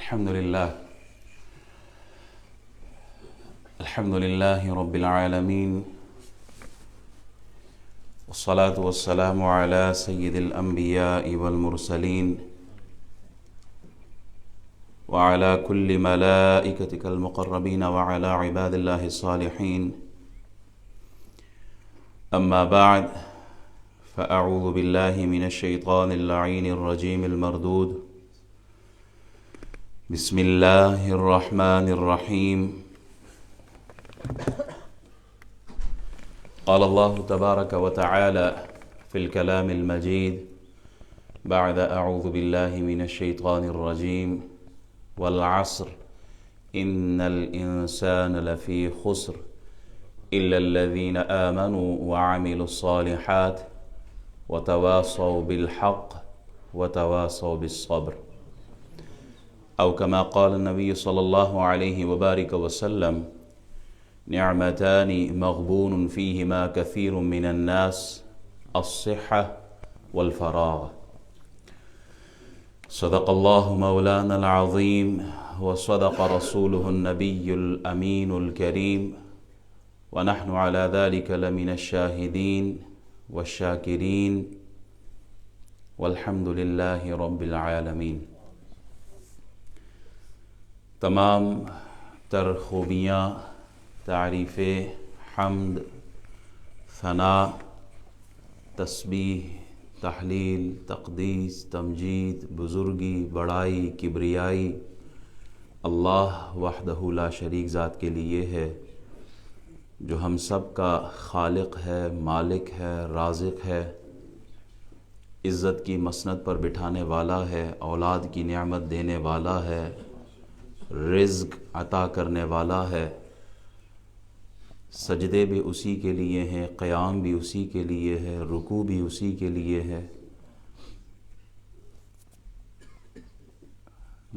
الحمد لله رب العالمين، والصلاة والسلام على سيد الأنبياء والمرسلين وعلى كل ملائكتك المقربين وعلى عباد الله الصالحين. أما بعد، فأعوذ بالله من الشيطان اللعين الرجيم المردود. بسم الله الرحمن الرحيم. قال الله تبارك وتعالى في الكلام المجيد بعد أعوذ بالله من الشيطان الرجيم: والعصر إن الإنسان لفي خسر إلا الذين آمنوا وعملوا الصالحات وتواصوا بالحق وتواصوا بالصبر، أو كما قال النبي صلى الله عليه وبارك وسلم: نعمتان مغبون فيهما كثير من الناس، الصحة والفراغ. صدق الله مولانا العظيم، وصدق رسوله النبي الأمين الكريم، ونحن على ذلك لمن الشاهدين والشاكرين، والحمد لله رب العالمين. تمام تر خوبیاں، تعریف، حمد، ثناء، تسبیح، تحلیل، تقدیس، تمجید، بزرگی، بڑائی، کبریائی اللہ وحدہ لا شریک ذات کے لیے ہے، جو ہم سب کا خالق ہے، مالک ہے، رازق ہے، عزت کی مسند پر بٹھانے والا ہے، اولاد کی نعمت دینے والا ہے، رزق عطا کرنے والا ہے۔ سجدے بھی اسی کے لیے ہیں، قیام بھی اسی کے لیے ہے، رکوع بھی اسی کے لیے ہے۔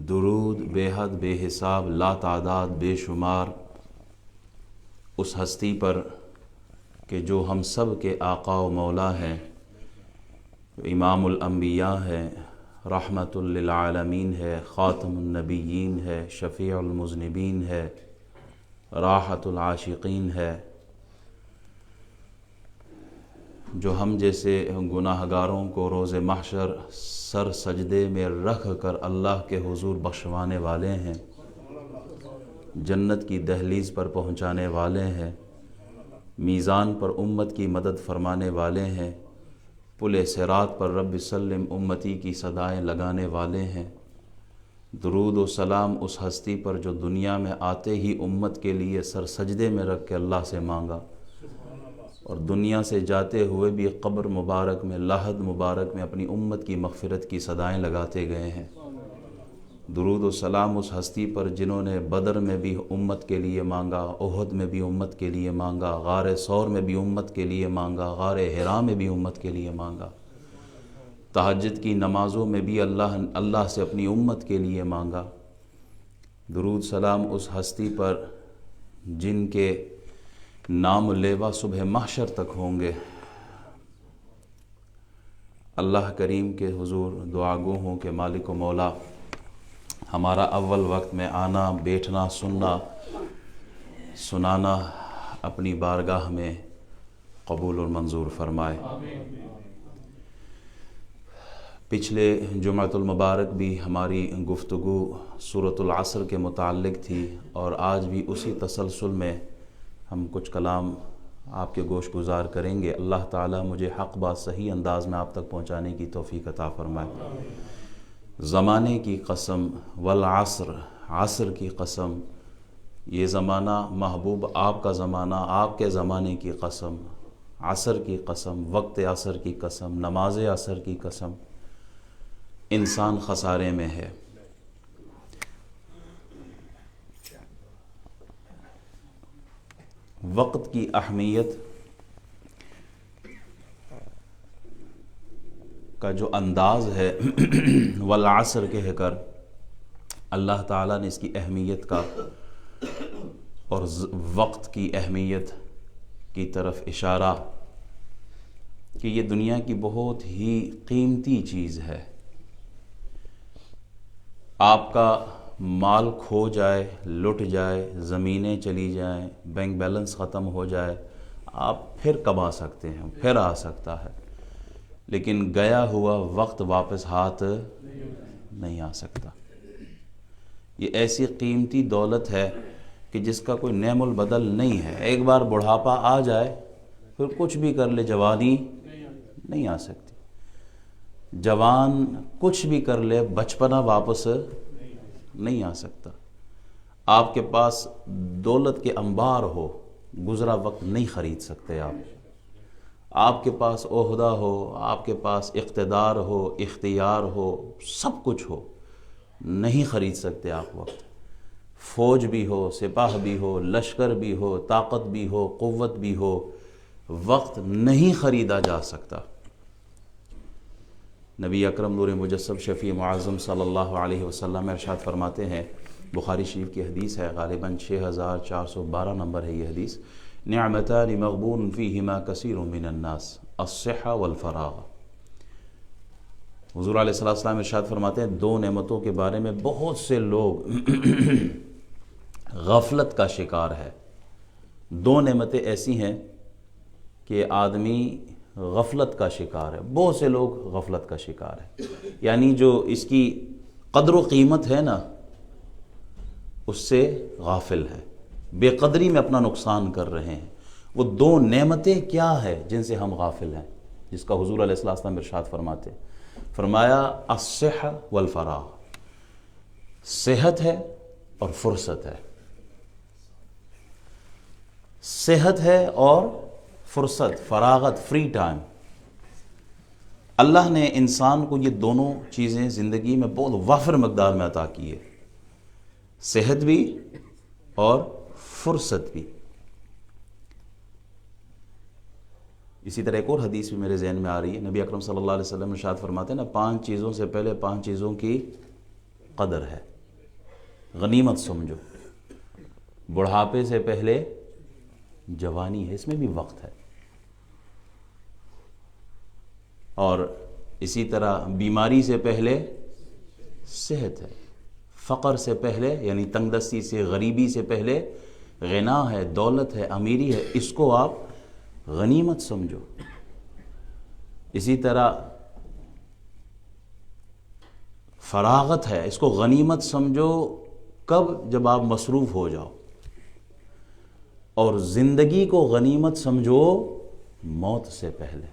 درود بے حد بے حساب لا تعداد بے شمار اس ہستی پر کہ جو ہم سب کے آقا و مولا ہے، امام الانبیاء ہے، رحمت للعالمین ہے، خاتم النبیین ہے، شفیع المذنبین ہے، راحت العاشقین ہے، جو ہم جیسے گناہ گاروں کو روز محشر سر سجدے میں رکھ کر اللہ کے حضور بخشوانے والے ہیں، جنت کی دہلیز پر پہنچانے والے ہیں، میزان پر امت کی مدد فرمانے والے ہیں، پل صراط پر رب سلم امتی کی صدائیں لگانے والے ہیں۔ درود و سلام اس ہستی پر جو دنیا میں آتے ہی امت کے لیے سر سجدے میں رکھ کے اللہ سے مانگا، اور دنیا سے جاتے ہوئے بھی قبر مبارک میں، لحد مبارک میں اپنی امت کی مغفرت کی صدائیں لگاتے گئے ہیں۔ درود و سلام اس ہستی پر جنہوں نے بدر میں بھی امت کے لیے مانگا، احد میں بھی امت کے لیے مانگا، غار ثور میں بھی امت کے لیے مانگا، غار حرا میں بھی امت کے لیے مانگا، تہجد کی نمازوں میں بھی اللہ سے اپنی امت کے لیے مانگا۔ درود سلام اس ہستی پر جن کے نام و لیوا صبح محشر تک ہوں گے۔ اللہ کریم کے حضور دعا گو ہوں کہ مالک و مولا ہمارا اول وقت میں آنا، بیٹھنا، سننا، سنانا اپنی بارگاہ میں قبول اور منظور فرمائے۔ پچھلے جمعۃ المبارک بھی ہماری گفتگو سورۃ العصر کے متعلق تھی، اور آج بھی اسی تسلسل میں ہم کچھ کلام آپ کے گوش گزار کریں گے۔ اللہ تعالیٰ مجھے حق بات صحیح انداز میں آپ تک پہنچانے کی توفیق عطا فرمائے۔ زمانے کی قسم، والعصر، عصر کی قسم، یہ زمانہ محبوب آپ کا زمانہ، آپ کے زمانے کی قسم، عصر کی قسم، وقت عصر کی قسم، نماز عصر کی قسم، انسان خسارے میں ہے۔ وقت کی اہمیت کا جو انداز ہے والعصر کہہ کر اللہ تعالیٰ نے اس کی اہمیت کا اور وقت کی اہمیت کی طرف اشارہ کہ یہ دنیا کی بہت ہی قیمتی چیز ہے۔ آپ کا مال کھو جائے، لٹ جائے، زمینیں چلی جائیں، بینک بیلنس ختم ہو جائے، آپ پھر کما سکتے ہیں، پھر آ سکتا ہے، لیکن گیا ہوا وقت واپس ہاتھ نہیں آ سکتا۔ یہ ایسی قیمتی دولت ہے کہ جس کا کوئی نعم البدل نہیں ہے۔ ایک بار بڑھاپا آ جائے پھر کچھ بھی کر لے، جوانی نہیں آ سکتی۔ جوان کچھ بھی کر لے، بچپنا واپس نہیں آ سکتا۔ آپ کے پاس دولت کے انبار ہو، گزرا وقت نہیں خرید سکتے آپ کے پاس عہدہ ہو، آپ کے پاس اقتدار ہو، اختیار ہو، سب کچھ ہو، نہیں خرید سکتے آپ وقت۔ فوج بھی ہو، سپاہ بھی ہو، لشکر بھی ہو، طاقت بھی ہو، قوت بھی ہو، وقت نہیں خریدا جا سکتا۔ نبی اکرم نور مجسم شفیع معظم صلی اللہ علیہ وسلم ارشاد فرماتے ہیں، بخاری شریف کی حدیث ہے، غالباً 6412 نمبر ہے یہ حدیث، نعمتان مغبون فیہما کثیر من الناس الصحہ والفراغ۔ حضور علیہ السلام ارشاد فرماتے ہیں، دو نعمتوں کے بارے میں بہت سے لوگ غفلت کا شکار ہے۔ دو نعمتیں ایسی ہیں کہ آدمی غفلت کا شکار ہے، بہت سے لوگ غفلت کا شکار ہے، یعنی جو اس کی قدر و قیمت ہے نا اس سے غافل ہے، بے قدری میں اپنا نقصان کر رہے ہیں۔ وہ دو نعمتیں کیا ہے جن سے ہم غافل ہیں، جس کا حضور علیہ السلام ارشاد فرماتے ہیں، فرمایا الصحہ والفراغ، صحت ہے اور فرصت ہے، صحت ہے اور فرصت، فراغت، فری ٹائم۔ اللہ نے انسان کو یہ دونوں چیزیں زندگی میں بہت وافر مقدار میں عطا کی ہے، صحت بھی اور فرصت بھی۔ اسی طرح ایک اور حدیث بھی میرے ذہن میں آ رہی ہے، نبی اکرم صلی اللہ علیہ وسلم ارشاد فرماتے ہیں نا، 5 چیزوں سے پہلے 5 چیزوں کی قدر ہے، غنیمت سمجھو۔ بڑھاپے سے پہلے جوانی ہے، اس میں بھی وقت ہے، اور اسی طرح بیماری سے پہلے صحت ہے، فقر سے پہلے یعنی تنگ دستی سے، غریبی سے پہلے غنا ہے، دولت ہے، امیری ہے، اس کو آپ غنیمت سمجھو۔ اسی طرح فراغت ہے، اس کو غنیمت سمجھو کب؟ جب آپ مصروف ہو جاؤ۔ اور زندگی کو غنیمت سمجھو موت سے پہلے،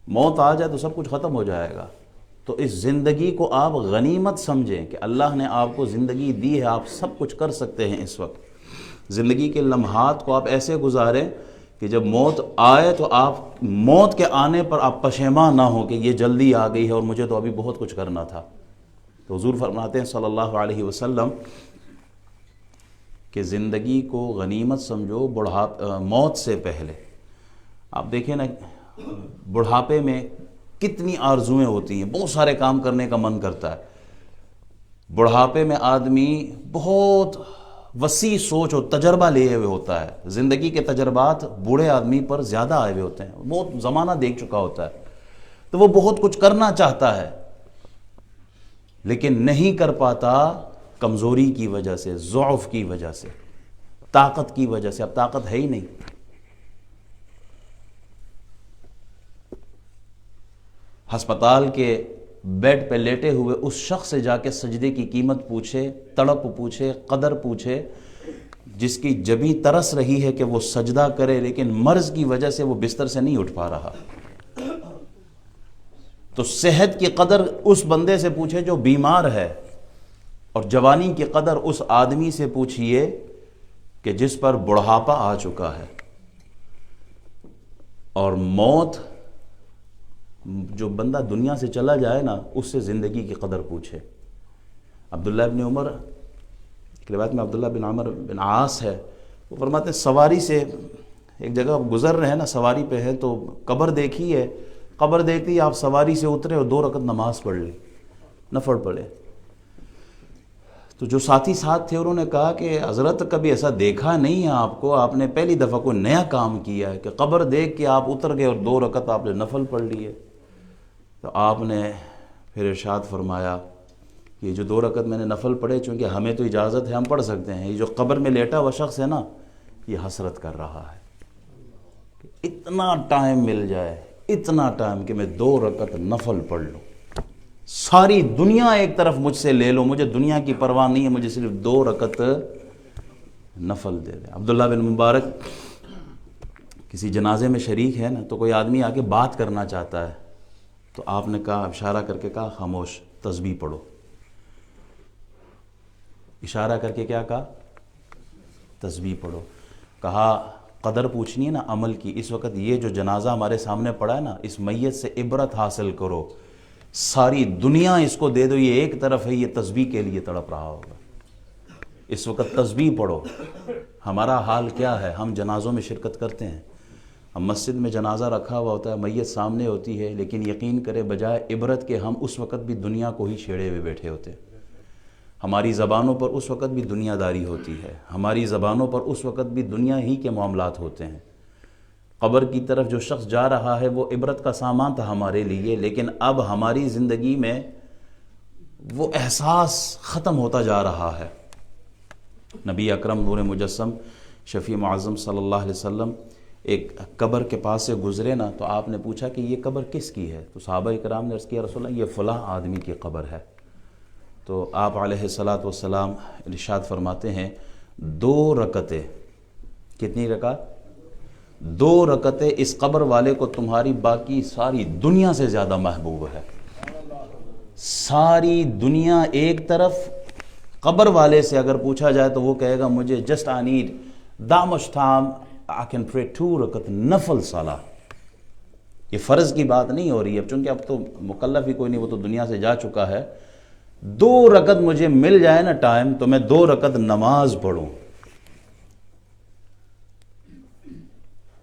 موت آ جائے تو سب کچھ ختم ہو جائے گا، تو اس زندگی کو آپ غنیمت سمجھیں کہ اللہ نے آپ کو زندگی دی ہے، آپ سب کچھ کر سکتے ہیں اس وقت۔ زندگی کے لمحات کو آپ ایسے گزاریں کہ جب موت آئے تو آپ موت کے آنے پر آپ پشیمان نہ ہوں کہ یہ جلدی آ گئی ہے اور مجھے تو ابھی بہت کچھ کرنا تھا۔ تو حضور فرماتے ہیں صلی اللہ علیہ وسلم کہ زندگی کو غنیمت سمجھو موت سے پہلے۔ آپ دیکھیں نا، بڑھاپے میں کتنی آرزویں ہوتی ہیں، بہت سارے کام کرنے کا من کرتا ہے۔ بڑھاپے میں آدمی بہت وسیع سوچ اور تجربہ لیے ہوئے ہوتا ہے، زندگی کے تجربات بوڑھے آدمی پر زیادہ آئے ہوئے ہوتے ہیں، بہت زمانہ دیکھ چکا ہوتا ہے، تو وہ بہت کچھ کرنا چاہتا ہے لیکن نہیں کر پاتا، کمزوری کی وجہ سے، ضعف کی وجہ سے، طاقت کی وجہ سے۔ اب طاقت ہے ہی نہیں۔ ہسپتال کے بیڈ پہ لیٹے ہوئے اس شخص سے جا کے سجدے کی قیمت پوچھے، تڑپ پوچھے، قدر پوچھے، جس کی جبیں ترس رہی ہے کہ وہ سجدہ کرے لیکن مرض کی وجہ سے وہ بستر سے نہیں اٹھ پا رہا۔ تو صحت کی قدر اس بندے سے پوچھے جو بیمار ہے، اور جوانی کی قدر اس آدمی سے پوچھئے کہ جس پر بڑھاپا آ چکا ہے۔ اور موت، جو بندہ دنیا سے چلا جائے نا، اس سے زندگی کی قدر پوچھے۔ عبداللہ بن عمر، ایک روایت میں عبداللہ بن عمر بن عاص ہے، وہ فرماتے ہیں سواری سے ایک جگہ گزر رہے ہیں نا، سواری پہ ہے، تو قبر دیکھی ہے، قبر دیکھتی آپ سواری سے اترے اور 2 رکعت نماز پڑھ لی، نفل پڑھے۔ تو جو ساتھی ساتھ تھے انہوں نے کہا کہ حضرت کبھی ایسا دیکھا نہیں ہے آپ کو، آپ نے پہلی دفعہ کوئی نیا کام کیا ہے کہ قبر دیکھ کے آپ اتر گئے اور 2 رکعت آپ نے نفل پڑھ لیے۔ تو آپ نے پھر ارشاد فرمایا یہ جو 2 رکعت میں نے نفل پڑھے، چونکہ ہمیں تو اجازت ہے ہم پڑھ سکتے ہیں، یہ جو قبر میں لیٹا ہوا شخص ہے نا، یہ حسرت کر رہا ہے کہ اتنا ٹائم مل جائے، اتنا ٹائم کہ میں 2 رکعت نفل پڑھ لوں، ساری دنیا ایک طرف مجھ سے لے لو، مجھے دنیا کی پرواہ نہیں ہے، مجھے صرف 2 رکعت نفل دے دے۔ عبداللہ بن مبارک کسی جنازے میں شریک ہے نا، تو کوئی آدمی آ کے بات کرنا چاہتا ہے، تو آپ نے کہا، اشارہ کر کے کہا خاموش، تسبیح پڑھو۔ اشارہ کر کے کیا کہا؟ تسبیح پڑھو۔ کہا قدر پوچھنی ہے نا عمل کی، اس وقت یہ جو جنازہ ہمارے سامنے پڑا ہے نا، اس میت سے عبرت حاصل کرو، ساری دنیا اس کو دے دو، یہ ایک طرف ہے، یہ تسبیح کے لیے تڑپ رہا ہوگا، اس وقت تسبیح پڑھو۔ ہمارا حال کیا ہے؟ ہم جنازوں میں شرکت کرتے ہیں، ہم مسجد میں جنازہ رکھا ہوا ہوتا ہے، میت سامنے ہوتی ہے، لیکن یقین کرے بجائے عبرت کے ہم اس وقت بھی دنیا کو ہی چھیڑے ہوئے بیٹھے ہوتے ہیں۔ ہماری زبانوں پر اس وقت بھی دنیا داری ہوتی ہے، ہماری زبانوں پر اس وقت بھی دنیا ہی کے معاملات ہوتے ہیں۔ قبر کی طرف جو شخص جا رہا ہے وہ عبرت کا سامان تھا ہمارے لیے، لیکن اب ہماری زندگی میں وہ احساس ختم ہوتا جا رہا ہے۔ نبی اکرم نور مجسم شفیع معظم صلی اللہ علیہ وسلم ایک قبر کے پاس سے گزرے نا، تو آپ نے پوچھا کہ یہ قبر کس کی ہے؟ تو صحابہ کرام نے عرض کیا رسول اللہ، یہ فلاں آدمی کی قبر ہے۔ تو آپ علیہ الصلاۃ والسلام ارشاد فرماتے ہیں 2 رکعتیں، کتنی رکعت؟ 2 رکعتیں اس قبر والے کو تمہاری باقی ساری دنیا سے زیادہ محبوب ہے۔ ساری دنیا ایک طرف، قبر والے سے اگر پوچھا جائے تو وہ کہے گا مجھے just I need that much time I can pray 2 رکعت نفل صلاح۔ یہ فرض کی بات نہیں ہو رہی ہے، چونکہ اب تو مکلف ہی کوئی نہیں، وہ تو دنیا سے جا چکا ہے۔ 2 رکعت مجھے مل جائے نا ٹائم، تو میں 2 رکعت نماز پڑھوں۔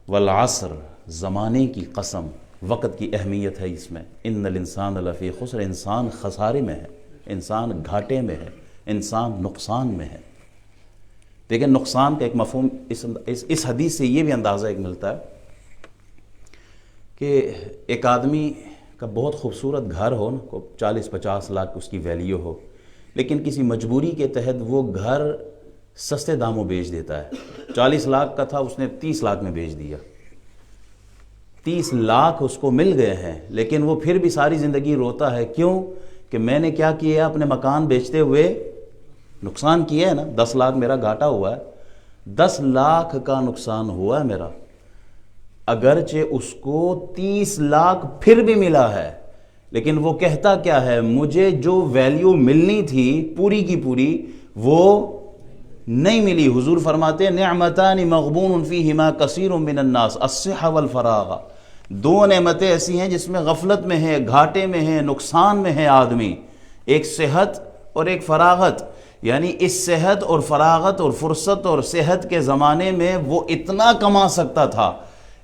والعصر، زمانے کی قسم، وقت کی اہمیت ہے اس میں۔ ان الانسان لفی خسر، انسان خسارے میں ہے، انسان گھاٹے میں ہے، انسان نقصان میں ہے۔ لیکن نقصان کا ایک مفہوم اس حدیث سے یہ بھی اندازہ ایک ملتا ہے کہ ایک آدمی کا بہت خوبصورت گھر ہو نا، 40-50 لاکھ اس کی ویلیو ہو، لیکن کسی مجبوری کے تحت وہ گھر سستے داموں بیچ دیتا ہے۔ 40 لاکھ کا تھا، اس نے 30 لاکھ میں بیچ دیا۔ 30 لاکھ اس کو مل گئے ہیں، لیکن وہ پھر بھی ساری زندگی روتا ہے۔ کیوں؟ کہ میں نے کیا کیا؟ اپنے مکان بیچتے ہوئے نقصان کیا ہے نا، 10 لاکھ میرا گھاٹا ہوا ہے، 10 لاکھ کا نقصان ہوا ہے میرا۔ اگرچہ اس کو 30 لاکھ پھر بھی ملا ہے، لیکن وہ کہتا کیا ہے؟ مجھے جو ویلیو ملنی تھی پوری کی پوری وہ نہیں ملی۔ حضور فرماتے ہیں نعمتان مغبون فیہما کثیر من الناس الصحہ والفراغ، 2 نعمتیں ایسی ہیں جس میں غفلت میں ہے، گھاٹے میں ہے، نقصان میں ہے آدمی، ایک صحت اور ایک فراغت۔ یعنی اس صحت اور فراغت اور فرصت اور صحت کے زمانے میں وہ اتنا کما سکتا تھا،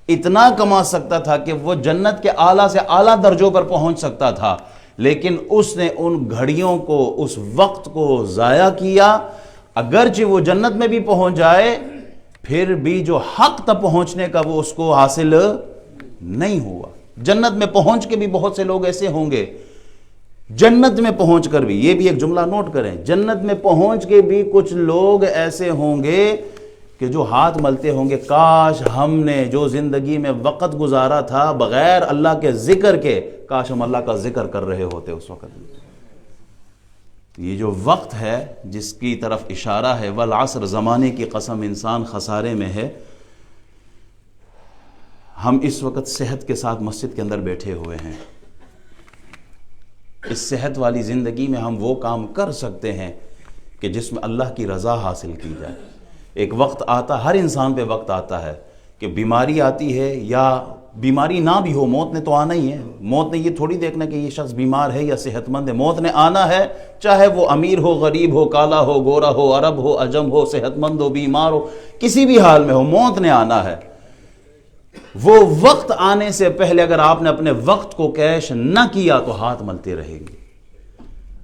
اتنا کما سکتا تھا کہ وہ جنت کے اعلیٰ سے اعلیٰ درجوں پر پہنچ سکتا تھا، لیکن اس نے ان گھڑیوں کو، اس وقت کو ضائع کیا۔ اگرچہ وہ جنت میں بھی پہنچ جائے، پھر بھی جو حق تک پہنچنے کا وہ اس کو حاصل نہیں ہوا۔ جنت میں پہنچ کے بھی بہت سے لوگ ایسے ہوں گے، جنت میں پہنچ کر بھی، یہ بھی ایک جملہ نوٹ کریں، جنت میں پہنچ کے بھی کچھ لوگ ایسے ہوں گے کہ جو ہاتھ ملتے ہوں گے، کاش ہم نے جو زندگی میں وقت گزارا تھا بغیر اللہ کے ذکر کے، کاش ہم اللہ کا ذکر کر رہے ہوتے اس وقت۔ یہ جو وقت ہے جس کی طرف اشارہ ہے، والعصر، زمانے کی قسم، انسان خسارے میں ہے۔ ہم اس وقت صحت کے ساتھ مسجد کے اندر بیٹھے ہوئے ہیں، اس صحت والی زندگی میں ہم وہ کام کر سکتے ہیں کہ جس میں اللہ کی رضا حاصل کی جائے۔ ایک وقت آتا، ہر انسان پہ وقت آتا ہے کہ بیماری آتی ہے، یا بیماری نہ بھی ہو، موت نے تو آنا ہی ہے۔ موت نے یہ تھوڑی دیکھنا کہ یہ شخص بیمار ہے یا صحت مند ہے، موت نے آنا ہے، چاہے وہ امیر ہو، غریب ہو، کالا ہو، گورا ہو، عرب ہو، عجم ہو، صحت مند ہو، بیمار ہو، کسی بھی حال میں ہو، موت نے آنا ہے۔ وہ وقت آنے سے پہلے اگر آپ نے اپنے وقت کو کیش نہ کیا تو ہاتھ ملتے رہیں گے۔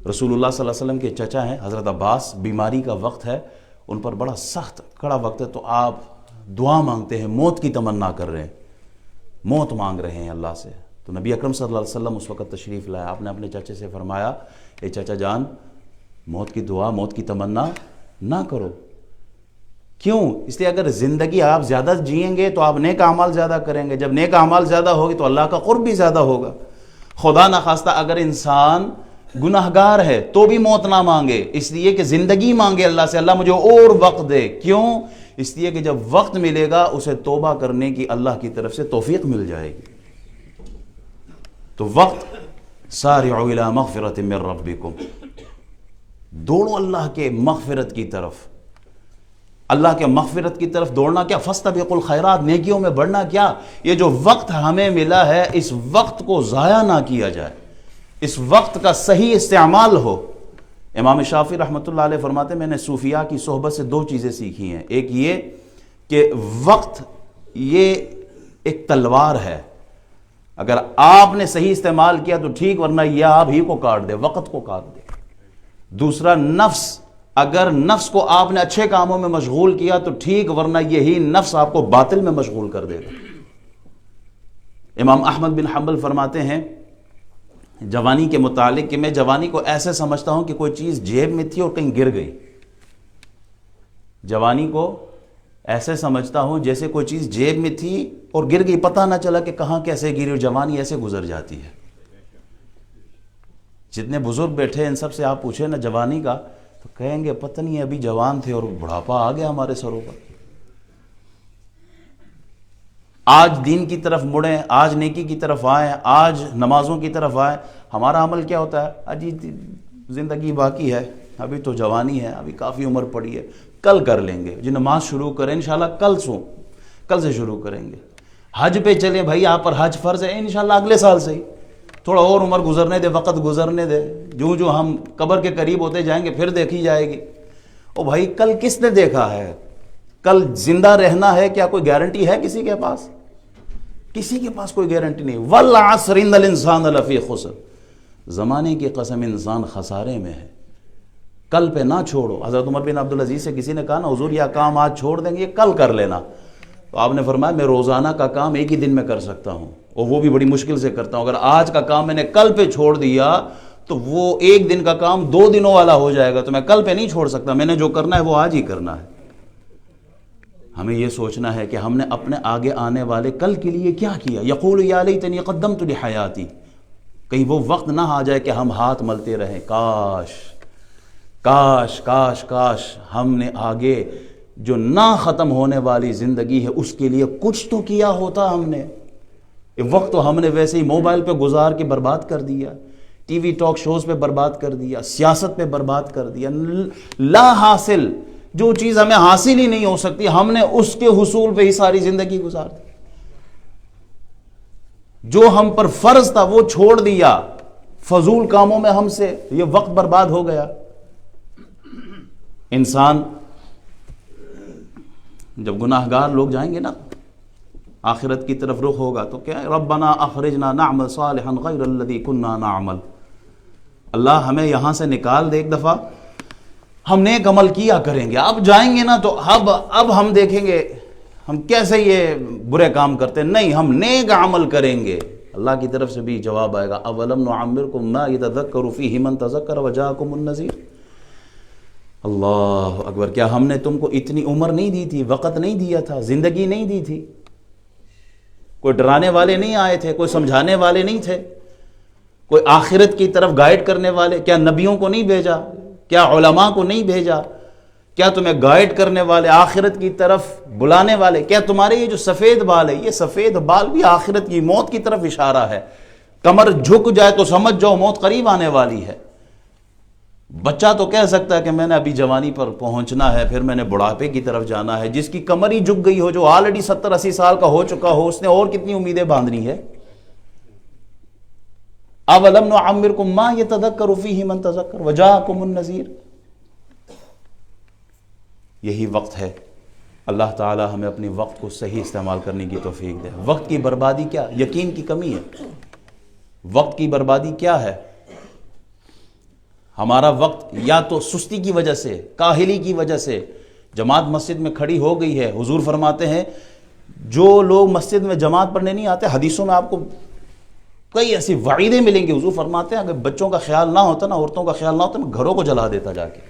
رسول اللہ صلی اللہ علیہ وسلم کے چچا ہیں حضرت عباس، بیماری کا وقت ہے، ان پر بڑا سخت کڑا وقت ہے، تو آپ دعا مانگتے ہیں، موت کی تمنا کر رہے ہیں، موت مانگ رہے ہیں اللہ سے۔ تو نبی اکرم صلی اللہ علیہ وسلم اس وقت تشریف لائے، آپ نے اپنے چچے سے فرمایا، اے چچا جان، موت کی دعا، موت کی تمنا نہ کرو۔ کیوں؟ اس لیے اگر زندگی آپ زیادہ جئیں گے تو آپ نیک اعمال زیادہ کریں گے، جب نیک اعمال زیادہ ہوگی تو اللہ کا قرب بھی زیادہ ہوگا۔ خدا نخواستہ اگر انسان گناہگار ہے تو بھی موت نہ مانگے، اس لیے کہ زندگی مانگے اللہ سے، اللہ مجھے اور وقت دے۔ کیوں؟ اس لیے کہ جب وقت ملے گا اسے توبہ کرنے کی اللہ کی طرف سے توفیق مل جائے گی۔ تو وقت، سارعوا الی مغفرۃ من ربکم، دوڑو اللہ کے مغفرت کی طرف۔ اللہ کے مغفرت کی طرف دوڑنا کیا؟ فاستبقوا الخیرات، نیکیوں میں بڑھنا کیا؟ یہ جو وقت ہمیں ملا ہے اس وقت کو ضائع نہ کیا جائے، اس وقت کا صحیح استعمال ہو۔ امام شافعی رحمۃ اللہ علیہ فرماتے ہیں میں نے صوفیاء کی صحبت سے دو چیزیں سیکھی ہیں۔ ایک یہ کہ وقت یہ ایک تلوار ہے، اگر آپ نے صحیح استعمال کیا تو ٹھیک، ورنہ یہ آپ ہی کو کاٹ دے، وقت کو کاٹ دے۔ دوسرا نفس، اگر نفس کو آپ نے اچھے کاموں میں مشغول کیا تو ٹھیک، ورنہ یہی نفس آپ کو باطل میں مشغول کر دے گا۔ امام احمد بن حنبل فرماتے ہیں جوانی کے متعلق کہ میں جوانی کو ایسے سمجھتا ہوں کہ کوئی چیز جیب میں تھی اور کہیں گر گئی۔ جوانی کو ایسے سمجھتا ہوں جیسے کوئی چیز جیب میں تھی اور گر گئی، پتہ نہ چلا کہ کہاں کیسے گری، اور جوانی ایسے گزر جاتی ہے۔ جتنے بزرگ بیٹھے ان سب سے آپ پوچھیں نا جوانی کا تو کہیں گے پتہ نہیں ابھی جوان تھے اور بڑھاپا آ گیا ہمارے سروں پر۔ آج دین کی طرف مڑیں، آج نیکی کی طرف آئیں، آج نمازوں کی طرف آئیں، ہمارا عمل کیا ہوتا ہے؟ اجی زندگی باقی ہے، ابھی تو جوانی ہے، ابھی کافی عمر پڑی ہے، کل کر لیں گے جی، نماز شروع کریں انشاءاللہ کل سے شروع کریں گے۔ حج پہ چلے بھائی، آپ پر حج فرض ہے، انشاءاللہ اگلے سال سے ہی، تھوڑا اور عمر گزرنے دے، وقت گزرنے دے، جو ہم قبر کے قریب ہوتے جائیں گے پھر دیکھی جائے گی۔ او بھائی کل کس نے دیکھا ہے؟ کل زندہ رہنا ہے کیا کوئی گارنٹی ہے کسی کے پاس؟ کسی کے پاس کوئی گارنٹی نہیں۔ والعصر ان الانسان لفی خسر، زمانے کی قسم انسان خسارے میں ہے۔ کل پہ نہ چھوڑو۔ حضرت عمر بن عبدالعزیز سے کسی نے کہا نا حضور یہ کام آج چھوڑ دیں گے، یہ کل کر لینا، تو آپ نے فرمایا میں روزانہ کا کام ایک ہی دن میں کر سکتا ہوں، اور وہ بھی بڑی مشکل سے کرتا ہوں۔ اگر آج کا کام میں نے کل پہ چھوڑ دیا تو وہ ایک دن کا کام 2 دنوں والا ہو جائے گا، تو میں کل پہ نہیں چھوڑ سکتا، میں نے جو کرنا ہے وہ آج ہی کرنا ہے۔ ہمیں یہ سوچنا ہے کہ ہم نے اپنے آگے آنے والے کل کے لیے کیا کیا۔ یقول یا لیتنی قدمت لحیاتی، کہیں وہ وقت نہ آ جائے کہ ہم ہاتھ ملتے رہیں، کاش کاش کاش کاش ہم نے آگے جو نہ ختم ہونے والی زندگی ہے اس کے لیے کچھ تو کیا ہوتا ہم نے۔ وقت تو ہم نے ویسے ہی موبائل پہ گزار کے برباد کر دیا، ٹی وی ٹاک شوز پہ برباد کر دیا، سیاست پہ برباد کر دیا۔ لا حاصل، جو چیز ہمیں حاصل ہی نہیں ہو سکتی ہم نے اس کے حصول پہ ہی ساری زندگی گزار دی۔ جو ہم پر فرض تھا وہ چھوڑ دیا، فضول کاموں میں ہم سے یہ وقت برباد ہو گیا۔ انسان جب گناہگار لوگ جائیں گے نا آخرت کی طرف رخ ہوگا تو کیا ربنا اخرجنا نعمل صالحا غیر الذی کنا نعمل، اللہ ہمیں یہاں سے نکال دے ایک دفعہ، ہم نیک عمل کیا کریں گے۔ اب جائیں گے نا تو اب ہم دیکھیں گے ہم کیسے یہ برے کام کرتے ہیں، نہیں ہم نیک عمل کریں گے۔ اللہ کی طرف سے بھی جواب آئے گا اولم نعمرکم ما یتذکر فیہ من تذکر وجاءکم النذیر۔ اللہ اکبر، کیا ہم نے تم کو اتنی عمر نہیں دی تھی، وقت نہیں دیا تھا، زندگی نہیں دی تھی؟ کوئی ڈرانے والے نہیں آئے تھے، کوئی سمجھانے والے نہیں تھے، کوئی آخرت کی طرف گائیڈ کرنے والے؟ کیا نبیوں کو نہیں بھیجا؟ کیا علماء کو نہیں بھیجا؟ کیا تمہیں گائیڈ کرنے والے، آخرت کی طرف بلانے والے؟ کیا تمہارے یہ جو سفید بال ہے، یہ سفید بال بھی آخرت کی موت کی طرف اشارہ ہے؟ کمر جھک جائے تو سمجھ جاؤ موت قریب آنے والی ہے۔ بچہ تو کہہ سکتا ہے کہ میں نے ابھی جوانی پر پہنچنا ہے، پھر میں نے بڑھاپے کی طرف جانا ہے۔ جس کی کمر ہی جھک گئی ہو، جو آلریڈی 70-80 سال کا ہو چکا ہو، اس نے اور کتنی امیدیں باندھنی ہے؟ اولم نعمرکم ما یتذکر فیہ من تذکر وجاءکم النذیر۔ یہی وقت ہے، اللہ تعالی ہمیں اپنے وقت کو صحیح استعمال کرنے کی توفیق دے۔ وقت کی بربادی کیا؟ یقین کی کمی ہے۔ وقت کی بربادی کیا ہے؟ ہمارا وقت یا تو سستی کی وجہ سے، کاہلی کی وجہ سے، جماعت مسجد میں کھڑی ہو گئی ہے۔ حضور فرماتے ہیں جو لوگ مسجد میں جماعت پڑھنے نہیں آتے، حدیثوں میں آپ کو کئی ایسی وعیدیں ملیں گی. حضور فرماتے ہیں اگر بچوں کا خیال نہ ہوتا نا، عورتوں کا خیال نہ ہوتا، میں گھروں کو جلا دیتا جا کے.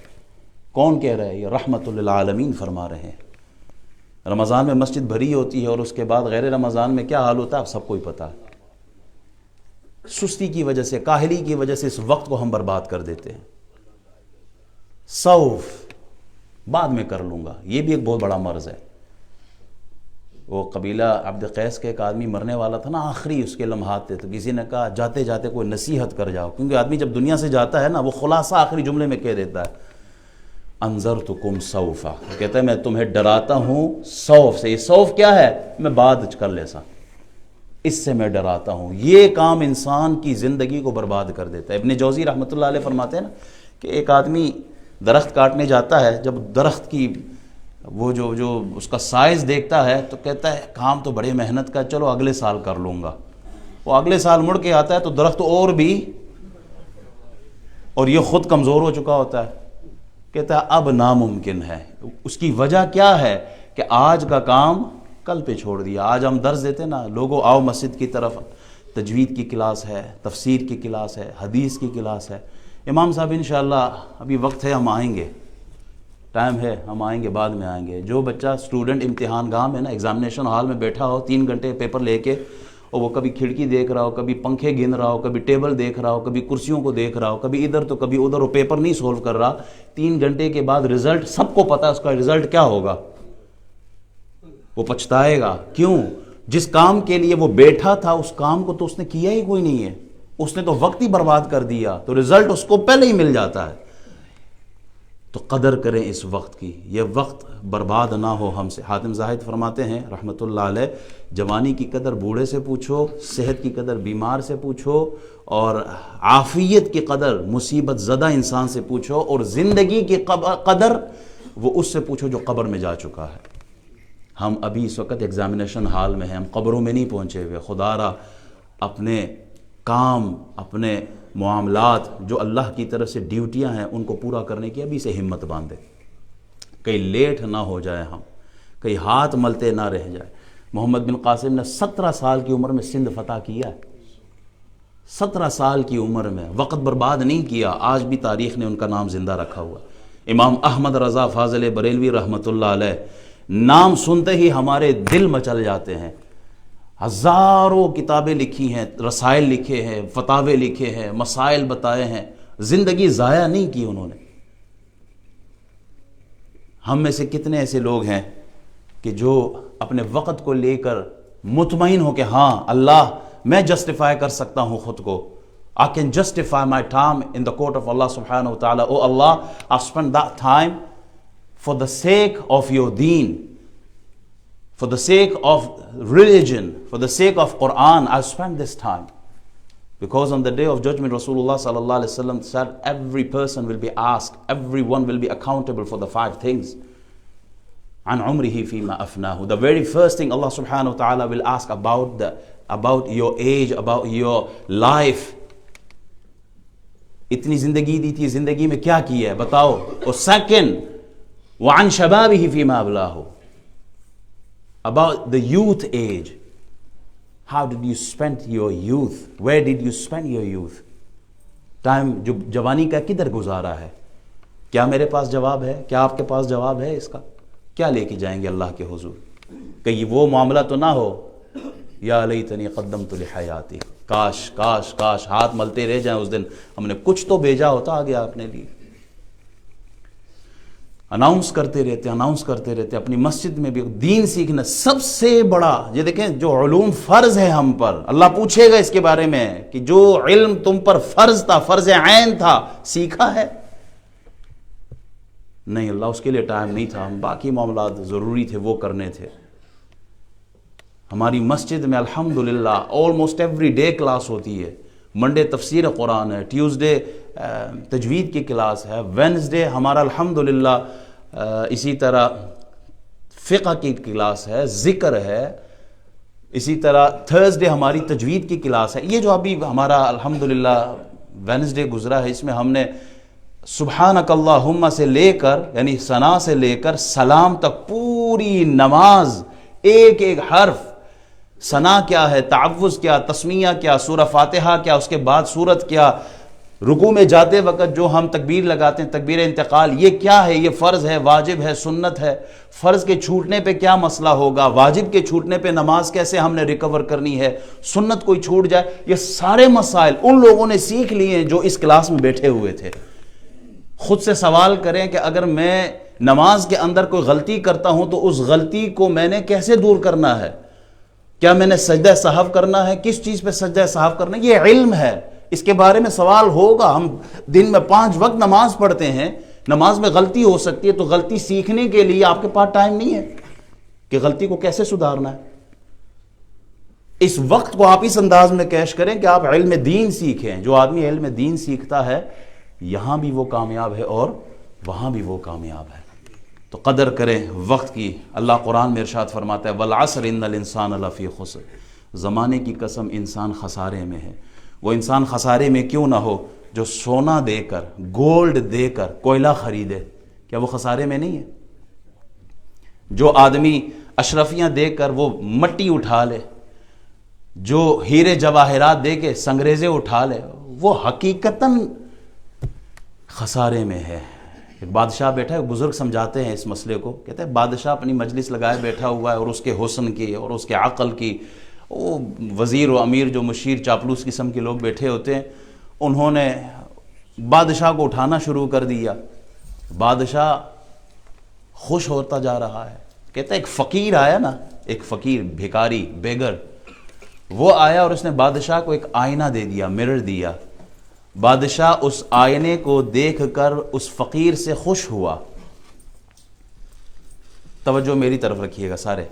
کون کہہ رہا ہے؟ یہ رحمت للعالمین فرما رہے ہیں. رمضان میں مسجد بھری ہوتی ہے اور اس کے بعد غیر رمضان میں کیا حال ہوتا ہے آپ سب کو ہی پتہ ہے. سستی کی وجہ سے، کاہلی کی وجہ سے اس وقت کو ہم برباد کر دیتے ہیں. سوف بعد میں کر لوں گا، یہ بھی ایک بہت بڑا مرض ہے. وہ قبیلہ عبد قیس کے ایک آدمی مرنے والا تھا نا، آخری اس کے لمحات تھے، تو کسی نے کہا جاتے جاتے کوئی نصیحت کر جاؤ، کیونکہ آدمی جب دنیا سے جاتا ہے نا وہ خلاصہ آخری جملے میں کہہ دیتا ہے انذرتکم سوفا، کہتا ہے میں تمہیں ڈراتا ہوں سوف سے. یہ سوف کیا ہے؟ میں بعد کر لے سا، اس سے میں ڈراتا ہوں. یہ کام انسان کی زندگی کو برباد کر دیتا ہے. ابن جوزی رحمۃ اللہ علیہ فرماتے ہیں نا کہ ایک آدمی درخت کاٹنے جاتا ہے، جب درخت کی وہ جو اس کا سائز دیکھتا ہے تو کہتا ہے کام تو بڑے محنت کا، چلو اگلے سال کر لوں گا. وہ اگلے سال مڑ کے آتا ہے تو درخت اور یہ خود کمزور ہو چکا ہوتا ہے. کہتا ہے اب ناممکن ہے. اس کی وجہ کیا ہے کہ آج کا کام کل پہ چھوڑ دیا. آج ہم درس دیتے نا، لوگوں آؤ مسجد کی طرف، تجوید کی کلاس ہے، تفسیر کی کلاس ہے، حدیث کی کلاس ہے. امام صاحب انشاءاللہ ابھی وقت ہے، ہم آئیں گے، ٹائم ہے، ہم آئیں گے، بعد میں آئیں گے. جو بچہ اسٹوڈنٹ امتحان گاہ میں نا، ایگزامینیشن ہال میں بیٹھا ہو 3 گھنٹے پیپر لے کے، اور وہ کبھی کھڑکی دیکھ رہا ہو، کبھی پنکھے گن رہا ہو، کبھی ٹیبل دیکھ رہا ہو، کبھی کرسیوں کو دیکھ رہا ہو، کبھی ادھر تو کبھی ادھر، وہ پیپر نہیں سولو کر رہا، 3 گھنٹے کے بعد رزلٹ سب کو پتا ہے اس کا رزلٹ کیا ہوگا. وہ پچھتائے گا. کیوں؟ جس کام کے لیے وہ بیٹھا تھا اس کام کو تو اس نے کیا ہی کوئی نہیں ہے، اس نے تو وقت ہی برباد کر دیا، تو رزلٹ اس کو پہلے ہی مل جاتا ہے. تو قدر کریں اس وقت کی، یہ وقت برباد نہ ہو ہم سے. حاتم زاہد فرماتے ہیں رحمۃ اللہ علیہ، جوانی کی قدر بوڑھے سے پوچھو، صحت کی قدر بیمار سے پوچھو، اور عافیت کی قدر مصیبت زدہ انسان سے پوچھو، اور زندگی کی قدر وہ اس سے پوچھو جو قبر میں جا چکا ہے. ہم ابھی اس وقت ایگزامینیشن ہال میں ہیں، ہم قبروں میں نہیں پہنچے ہوئے. خدا را اپنے کام، اپنے معاملات، جو اللہ کی طرف سے ڈیوٹیاں ہیں ان کو پورا کرنے کی ابھی سے ہمت باندھے، کہیں لیٹ نہ ہو جائے، ہم کہیں ہاتھ ملتے نہ رہ جائے. محمد بن قاسم نے 17 سال کی عمر میں سندھ فتح کیا ہے. 17 سال کی عمر میں وقت برباد نہیں کیا. آج بھی تاریخ نے ان کا نام زندہ رکھا ہوا. امام احمد رضا فاضل بریلوی رحمۃ اللہ علیہ، نام سنتے ہی ہمارے دل مچل جاتے ہیں. ہزاروں کتابیں لکھی ہیں، رسائل لکھے ہیں، فتاوے لکھے ہیں، مسائل بتائے ہیں. زندگی ضائع نہیں کی انہوں نے. ہم میں سے کتنے ایسے لوگ ہیں کہ جو اپنے وقت کو لے کر مطمئن ہو کہ ہاں اللہ، میں جسٹیفائی کر سکتا ہوں خود کو. I can justify my time in the court of Allah subhanahu wa ta'ala. Oh Allah, I spent that time for the sake of your deen, for the sake of religion, for the sake of Quran. I spent this time. Because on the day of judgment, Rasulullah sallallahu alaihi wasallam said every person will be asked, everyone will be accountable for the 5 things. An umrihi fima afnahu. The very first thing Allah subhanahu wa ta'ala will ask about your age, about your life. اتنی زندگی دی تھی، زندگی میں کیا کیا ہے بتاؤ. اور سیکنڈ وعن شبابہ فیما ابلاہ، about the youth age. How did you spend your youth? Where did you spend your youth? Time جو جوانی کا کدھر گزارا ہے؟ کیا میرے پاس جواب ہے؟ کیا آپ کے پاس جواب ہے اس کا؟ کیا لے کے جائیں گے اللہ کے حضور؟ کہیں وہ معاملہ تو نہ ہو یا لیتنی قدمت لحیاتی، کاش کاش کاش ہاتھ ملتے رہ جائیں اس دن، ہم نے کچھ تو بھیجا ہوتا آگے اپنے لیے. اناؤنس کرتے رہتے اپنی مسجد میں بھی. دین سیکھنا سب سے بڑا، یہ دیکھیں جو علوم فرض ہے ہم پر، اللہ پوچھے گا اس کے بارے میں کہ جو علم تم پر فرض تھا، فرض عین تھا، سیکھا ہے؟ نہیں، اللہ اس کے لیے ٹائم نہیں تھا. ہم باقی معاملات ضروری تھے وہ کرنے تھے. ہماری مسجد میں الحمدللہ آلموسٹ ایوری ڈے کلاس ہوتی ہے. منڈے تفسیر قرآن ہے، ٹیوزڈے تجوید کی کلاس ہے، وینسڈے ہمارا الحمدللہ اسی طرح فقہ کی کلاس ہے، ذکر ہے، اسی طرح تھرسڈے ہماری تجوید کی کلاس ہے. یہ جو ابھی ہمارا الحمدللہ وینسڈے گزرا ہے، اس میں ہم نے سبحانک اللہم سے لے کر، یعنی ثنا سے لے کر سلام تک پوری نماز ایک ایک حرف ثنا کیا ہے، تعوذ کیا، تسمیہ کیا، سورہ فاتحہ کیا، اس کے بعد سورت کیا، رکوع میں جاتے وقت جو ہم تکبیر لگاتے ہیں تکبیر انتقال، یہ کیا ہے، یہ فرض ہے، واجب ہے، سنت ہے، فرض کے چھوٹنے پہ کیا مسئلہ ہوگا، واجب کے چھوٹنے پہ نماز کیسے ہم نے ریکور کرنی ہے، سنت کوئی چھوٹ جائے، یہ سارے مسائل ان لوگوں نے سیکھ لیے ہیں جو اس کلاس میں بیٹھے ہوئے تھے۔ خود سے سوال کریں کہ اگر میں نماز کے اندر کوئی غلطی کرتا ہوں تو اس غلطی کو میں نے کیسے دور کرنا ہے؟ کیا میں نے سجدہ سہو کرنا ہے؟ کس چیز پہ سجدہ سہو کرنا ہے؟ یہ علم ہے، اس کے بارے میں سوال ہوگا۔ ہم دن میں 5 وقت نماز پڑھتے ہیں، نماز میں غلطی ہو سکتی ہے، تو غلطی سیکھنے کے لیے آپ کے پاس ٹائم نہیں ہے کہ غلطی کو کیسے سدھارنا ہے۔ اس وقت کو آپ اس انداز میں کیش کریں کہ آپ علم دین سیکھیں۔ جو آدمی علم دین سیکھتا ہے یہاں بھی وہ کامیاب ہے اور وہاں بھی وہ کامیاب ہے۔ تو قدر کریں وقت کی۔ اللہ قرآن میں ارشاد فرماتا ہے وَالْعَصْرِ إِنَّ الْإِنسَانَ لَفِي خُسْرٍ، زمانے کی قسم انسان خسارے میں ہے۔ وہ انسان خسارے میں کیوں نہ ہو جو سونا دے کر، گولڈ دے کر کوئلہ خریدے، کیا وہ خسارے میں نہیں ہے؟ جو آدمی اشرفیاں دے کر وہ مٹی اٹھا لے، جو ہیرے جواہرات دے کے سنگریزے اٹھا لے، وہ حقیقتاً خسارے میں ہے۔ ایک بادشاہ بیٹھا ہے، بزرگ سمجھاتے ہیں اس مسئلے کو، کہتے ہیں بادشاہ اپنی مجلس لگائے بیٹھا ہوا ہے اور اس کے حسن کی اور اس کے عقل کی، وہ وزیر و امیر جو مشیر چاپلوس قسم کے لوگ بیٹھے ہوتے ہیں، انہوں نے بادشاہ کو اٹھانا شروع کر دیا۔ بادشاہ خوش ہوتا جا رہا ہے۔ کہتا ہے ایک فقیر آیا نا، ایک فقیر، بھیکاری، بیگر، وہ آیا اور اس نے بادشاہ کو ایک آئینہ دے دیا، مرر دیا۔ بادشاہ اس آئینے کو دیکھ کر اس فقیر سے خوش ہوا۔ توجہ میری طرف رکھیے گا سارے،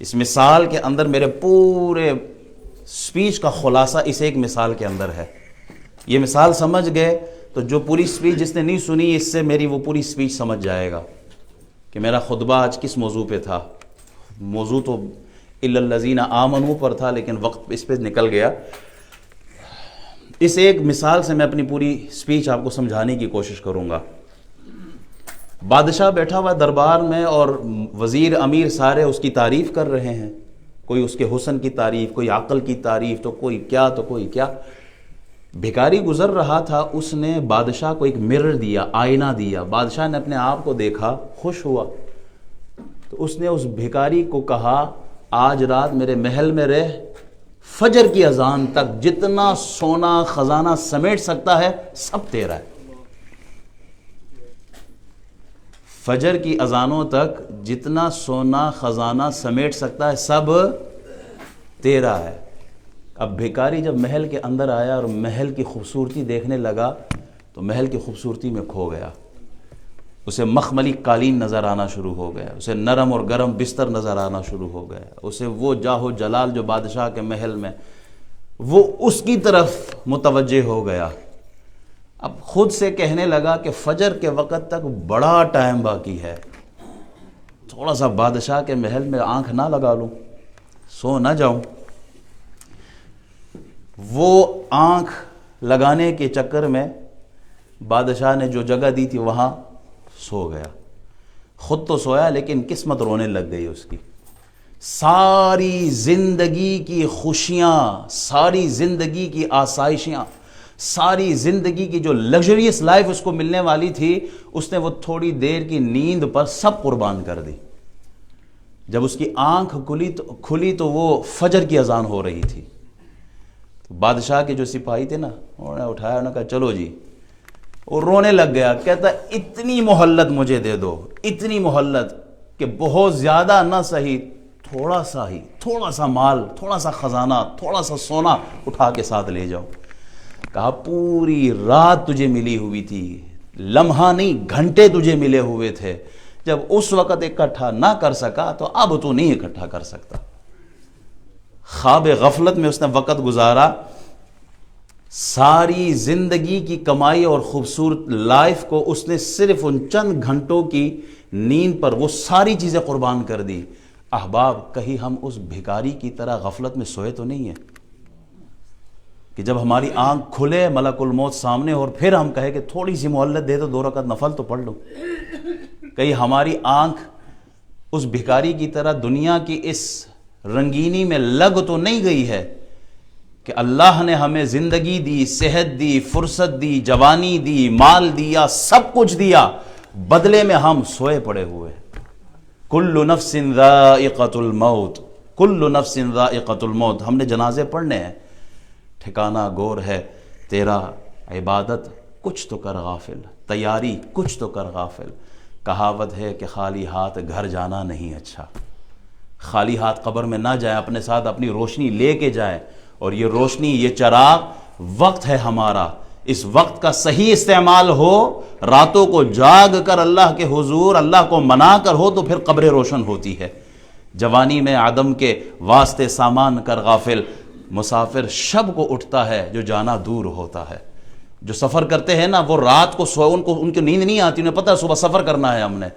اس مثال کے اندر میرے پورے سپیچ کا خلاصہ اس ایک مثال کے اندر ہے۔ یہ مثال سمجھ گئے تو جو پوری سپیچ جس نے نہیں سنی، اس سے میری وہ پوری سپیچ سمجھ جائے گا کہ میرا خطبہ آج کس موضوع پہ تھا۔ موضوع تو اِلَّا الَّذِينَ آمَنُوا پر تھا، لیکن وقت اس پہ نکل گیا۔ اس ایک مثال سے میں اپنی پوری سپیچ آپ کو سمجھانے کی کوشش کروں گا۔ بادشاہ بیٹھا ہوا دربار میں اور وزیر امیر سارے اس کی تعریف کر رہے ہیں، کوئی اس کے حسن کی تعریف، کوئی عقل کی تعریف، تو کوئی کیا تو کوئی کیا۔ بھیکاری گزر رہا تھا، اس نے بادشاہ کو ایک مرر دیا، آئینہ دیا۔ بادشاہ نے اپنے آپ کو دیکھا، خوش ہوا، تو اس نے اس بھیکاری کو کہا آج رات میرے محل میں رہ، فجر کی اذان تک جتنا سونا خزانہ سمیٹ سکتا ہے سب تیرا ہے۔ فجر کی اذانوں تک جتنا سونا خزانہ سمیٹ سکتا ہے سب تیرا ہے۔ اب بھیکاری جب محل کے اندر آیا اور محل کی خوبصورتی دیکھنے لگا تو محل کی خوبصورتی میں کھو گیا۔ اسے مخملی قالین نظر آنا شروع ہو گیا، اسے نرم اور گرم بستر نظر آنا شروع ہو گیا، اسے وہ جاہ و جلال جو بادشاہ کے محل میں، وہ اس کی طرف متوجہ ہو گیا۔ اب خود سے کہنے لگا کہ فجر کے وقت تک بڑا ٹائم باقی ہے، تھوڑا سا بادشاہ کے محل میں آنکھ نہ لگا لوں، سو نہ جاؤں۔ وہ آنکھ لگانے کے چکر میں بادشاہ نے جو جگہ دی تھی وہاں سو گیا۔ خود تو سویا لیکن قسمت رونے لگ گئی اس کی۔ ساری زندگی کی خوشیاں، ساری زندگی کی آسائشیاں، ساری زندگی کی جو لگژریس لائف اس کو ملنے والی تھی، اس نے وہ تھوڑی دیر کی نیند پر سب قربان کر دی۔ جب اس کی آنکھ کھلی تو وہ فجر کی اذان ہو رہی تھی۔ بادشاہ کے جو سپاہی تھے نا، انہوں نے اٹھایا، انہوں نے کہا چلو جی، اور رونے لگ گیا۔ کہتا اتنی مہلت مجھے دے دو، اتنی مہلت کہ بہت زیادہ نہ صحیح، تھوڑا سا ہی، تھوڑا سا مال، تھوڑا سا خزانہ، تھوڑا سا سونا اٹھا کے ساتھ لے جاؤ۔ کہا پوری رات تجھے ملی ہوئی تھی، لمحہ نہیں گھنٹے تجھے ملے ہوئے تھے، جب اس وقت اکٹھا نہ کر سکا تو اب تو نہیں اکٹھا کر سکتا۔ خواب غفلت میں اس نے وقت گزارا، ساری زندگی کی کمائی اور خوبصورت لائف کو اس نے صرف ان چند گھنٹوں کی نیند پر وہ ساری چیزیں قربان کر دی۔ احباب، کہیں ہم اس بھیکاری کی طرح غفلت میں سوئے تو نہیں ہیں کہ جب ہماری آنکھ کھلے ملک الموت سامنے اور پھر ہم کہے کہ تھوڑی سی مہلت دے تو 2 رکعت نفل تو پڑھ لوں۔ کہیں ہماری آنکھ اس بھیکاری کی طرح دنیا کی اس رنگینی میں لگ تو نہیں گئی ہے کہ اللہ نے ہمیں زندگی دی، صحت دی، فرصت دی، جوانی دی، مال دیا، سب کچھ دیا، بدلے میں ہم سوئے پڑے ہوئے ہیں۔ کل نفس ذائقۃ الموت، کل نفس ذائقۃ الموت۔ ہم نے جنازے پڑھنے ہیں، ٹھکانہ گور ہے تیرا، عبادت کچھ تو کر غافل، تیاری کچھ تو کر غافل۔ کہاوت ہے کہ خالی ہاتھ گھر جانا نہیں اچھا، خالی ہاتھ قبر میں نہ جائیں، اپنے ساتھ اپنی روشنی لے کے جائیں، اور یہ روشنی، یہ چراغ وقت ہے ہمارا، اس وقت کا صحیح استعمال ہو، راتوں کو جاگ کر اللہ کے حضور اللہ کو منا کر ہو تو پھر قبر روشن ہوتی ہے۔ جوانی میں عدم کے واسطے سامان کر غافل، مسافر شب کو اٹھتا ہے جو جانا دور ہوتا ہے۔ جو سفر کرتے ہیں نا وہ رات کو ان کی نیند نہیں آتی، انہیں پتہ ہے صبح سفر کرنا ہے ہم نے،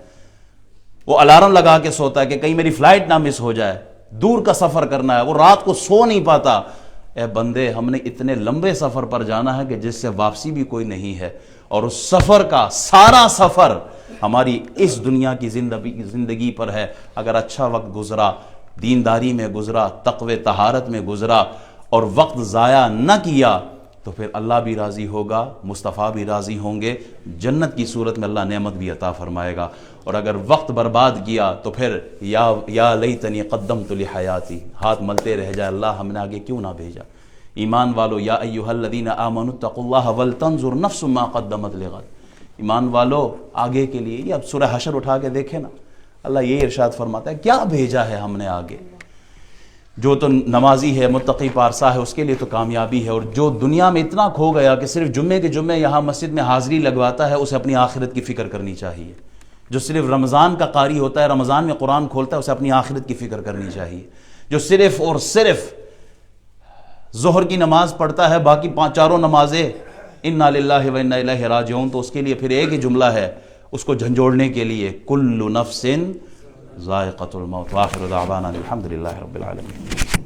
وہ الارم لگا کے سوتا ہے کہ کہیں میری فلائٹ نہ مس ہو جائے، دور کا سفر کرنا ہے، وہ رات کو سو نہیں پاتا۔ اے بندے، ہم نے اتنے لمبے سفر پر جانا ہے کہ جس سے واپسی بھی کوئی نہیں ہے، اور اس سفر کا سارا سفر ہماری اس دنیا کی زندگی پر ہے۔ اگر اچھا وقت گزرا، دینداری میں گزرا، تقوی طہارت میں گزرا، اور وقت ضائع نہ کیا تو پھر اللہ بھی راضی ہوگا، مصطفیٰ بھی راضی ہوں گے، جنت کی صورت میں اللہ نعمت بھی عطا فرمائے گا۔ اور اگر وقت برباد کیا تو پھر یا لیتنی قدمت لحیاتی، ہاتھ ملتے رہ جائے، اللہ ہم نے آگے کیوں نہ بھیجا۔ ایمان والو، یا ایھا الذین آمنوا اتقوا اللہ ولتنظر نفس ما قدمت لغد، ایمان والو آگے کے لیے، یہ اب سورہ حشر اٹھا کے دیکھیں نا، اللہ یہ ارشاد فرماتا ہے کیا بھیجا ہے ہم نے آگے۔ جو تو نمازی ہے، متقی پارسا ہے، اس کے لیے تو کامیابی ہے، اور جو دنیا میں اتنا کھو گیا کہ صرف جمعے کے جمعے یہاں مسجد میں حاضری لگواتا ہے، اسے اپنی آخرت کی فکر کرنی چاہیے۔ جو صرف رمضان کا قاری ہوتا ہے، رمضان میں قرآن کھولتا ہے، اسے اپنی آخرت کی فکر کرنی چاہیے۔ جو صرف اور صرف ظہر کی نماز پڑھتا ہے، باقی چاروں نمازیں انا للہ و انا الیہ راجعون، تو اس کے لیے پھر ایک ہی جملہ ہے اس کو جھنجھوڑنے کے لیے، کل نفس ذائقۃ الموت۔ وآخر دعوانا الحمد للہ رب العالمین۔